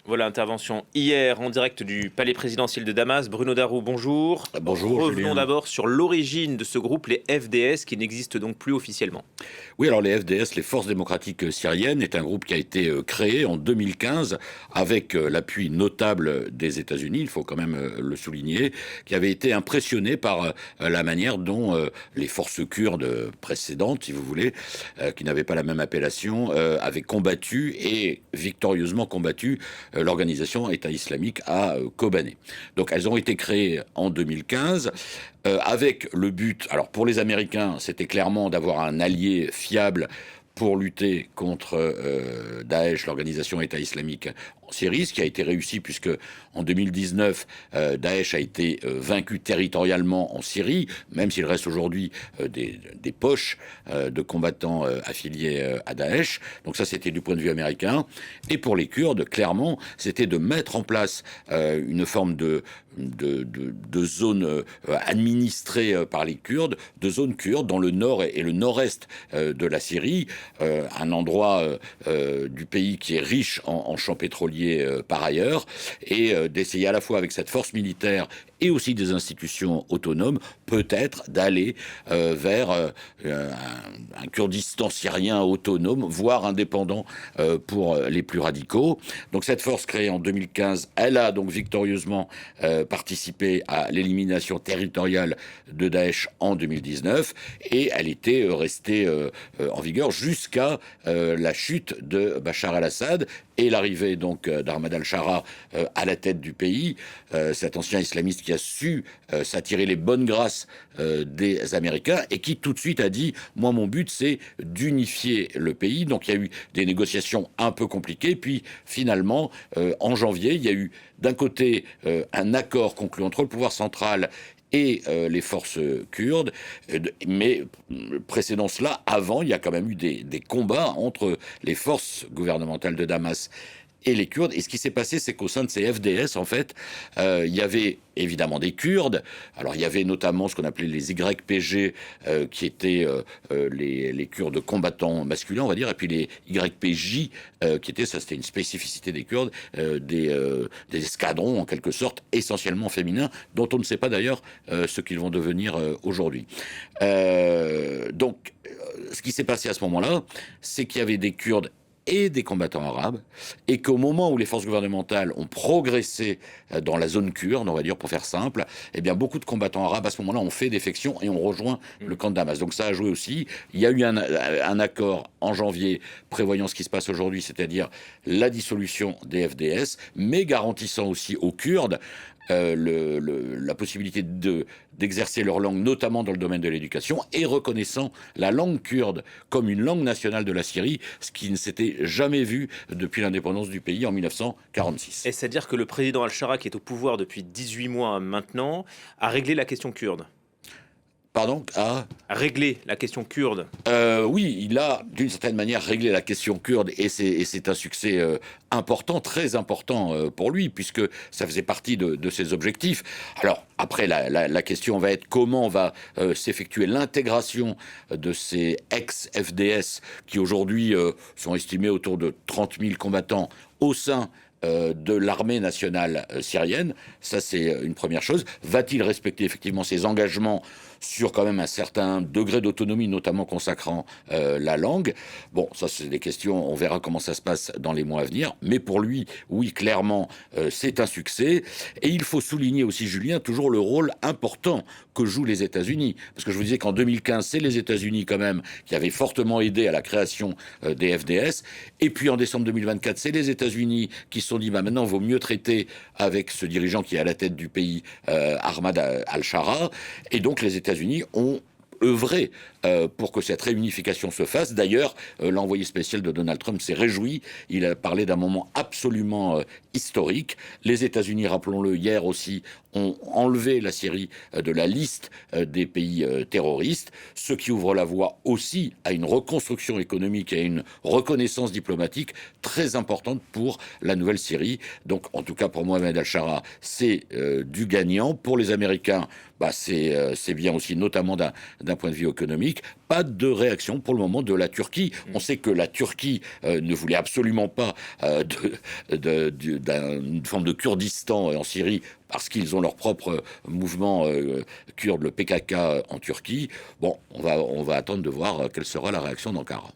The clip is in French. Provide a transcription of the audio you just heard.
Voilà, intervention hier en direct du palais présidentiel de Damas. Bruno Darou, bonjour. Bonjour Revenons Julien. d'abord sur l'origine de ce groupe, les FDS, qui n'existe donc plus officiellement. Oui, alors les FDS, les Forces démocratiques syriennes, est un groupe qui a été créé en 2015 avec l'appui notable des États-Unis, il faut quand même le souligner, qui avait été impressionné par la manière dont les forces kurdes précédentes, si vous voulez, qui n'avaient pas la même appellation, avaient combattu et victorieusement combattu l'organisation État islamique à Kobané. Donc elles ont été créées en 2015 avec le but, alors pour les Américains, c'était clairement d'avoir un allié fiable pour lutter contre Daesh, l'organisation État islamique en Syrie, ce qui a été réussi puisque en 2019, Daesh a été vaincu territorialement en Syrie, même s'il reste aujourd'hui des poches de combattants affiliés à Daesh. Donc ça, c'était du point de vue américain. Et pour les Kurdes, clairement, c'était de mettre en place une forme de zone administrée par les Kurdes, de zones kurdes dans le nord et le nord-est de la Syrie, un endroit du pays qui est riche en champs pétroliers par ailleurs, et d'essayer à la fois avec cette force militaire et aussi des institutions autonomes, peut-être d'aller vers un Kurdistan syrien autonome, voire indépendant pour les plus radicaux. Donc cette force créée en 2015, elle a donc victorieusement participé à l'élimination territoriale de Daesh en 2019, et elle était restée en vigueur jusqu'à la chute de Bachar el-Assad et l'arrivée donc d'Ahmad al-Shara à la tête du pays, cet ancien islamiste qui a su s'attirer les bonnes grâces des Américains et qui tout de suite a dit « Moi, mon but, c'est d'unifier le pays ». Donc, il y a eu des négociations un peu compliquées. Puis, finalement, en janvier, il y a eu d'un côté un accord conclu entre le pouvoir central et les forces kurdes, mais précédant cela, avant, il y a quand même eu des combats entre les forces gouvernementales de Damas et les Kurdes. Et ce qui s'est passé, c'est qu'au sein de ces FDS, en fait, il y avait évidemment des Kurdes. Alors, il y avait notamment ce qu'on appelait les YPG, qui étaient les Kurdes combattants masculins, on va dire, et puis les YPJ, qui étaient, ça c'était une spécificité des Kurdes, des escadrons, en quelque sorte, essentiellement féminins, dont on ne sait pas d'ailleurs ce qu'ils vont devenir aujourd'hui. Donc, ce qui s'est passé à ce moment-là, c'est qu'il y avait des Kurdes et des combattants arabes, et qu'au moment où les forces gouvernementales ont progressé dans la zone kurde, on va dire pour faire simple, eh bien beaucoup de combattants arabes à ce moment-là ont fait défection et ont rejoint le camp de Damas. Donc ça a joué aussi. Il y a eu un accord en janvier prévoyant ce qui se passe aujourd'hui, c'est-à-dire la dissolution des FDS, mais garantissant aussi aux Kurdes la possibilité d'exercer leur langue, notamment dans le domaine de l'éducation, et reconnaissant la langue kurde comme une langue nationale de la Syrie, ce qui ne s'était jamais vu depuis l'indépendance du pays en 1946. Et c'est-à-dire que le président Al-Shara, qui est au pouvoir depuis 18 mois maintenant, a réglé la question kurde. Pardon? A réglé la question kurde. Oui, il a d'une certaine manière réglé la question kurde, et c'est un succès important, très important pour lui, puisque ça faisait partie de ses objectifs. Alors après, la question va être comment va s'effectuer l'intégration de ces ex-FDS qui aujourd'hui sont estimés autour de 30 000 combattants au sein de l'armée nationale syrienne. Ça, c'est une première chose. Va-t-il respecter effectivement ses engagements sur quand même un certain degré d'autonomie, notamment consacrant la langue? Bon, ça, c'est des questions, on verra comment ça se passe dans les mois à venir. Mais pour lui, oui, clairement, c'est un succès. Et il faut souligner aussi, Julien, toujours le rôle important que jouent les États-Unis. Parce que je vous disais qu'en 2015, c'est les États-Unis quand même qui avaient fortement aidé à la création des FDS. Et puis en décembre 2024, c'est les États-Unis qui se sont dit, bah, maintenant, il vaut mieux traiter avec ce dirigeant qui est à la tête du pays, Ahmad al-Shara. Et donc les États-Unis ont œuvré pour que cette réunification se fasse. D'ailleurs, l'envoyé spécial de Donald Trump s'est réjoui. Il a parlé d'un moment absolument historique. Les États-Unis, rappelons-le, hier aussi, ont enlevé la Syrie de la liste des pays terroristes, ce qui ouvre la voie aussi à une reconstruction économique et à une reconnaissance diplomatique très importante pour la nouvelle Syrie. Donc, en tout cas, pour Mohamed al-Shara, c'est du gagnant. Pour les Américains, bah, c'est bien aussi, notamment d'un point de vue économique. Pas de réaction pour le moment de la Turquie. On sait que la Turquie ne voulait absolument pas d'une forme de Kurdistan en Syrie, parce qu'ils ont leur propre mouvement kurde, le PKK, en Turquie. Bon, on va attendre de voir quelle sera la réaction d'Ankara.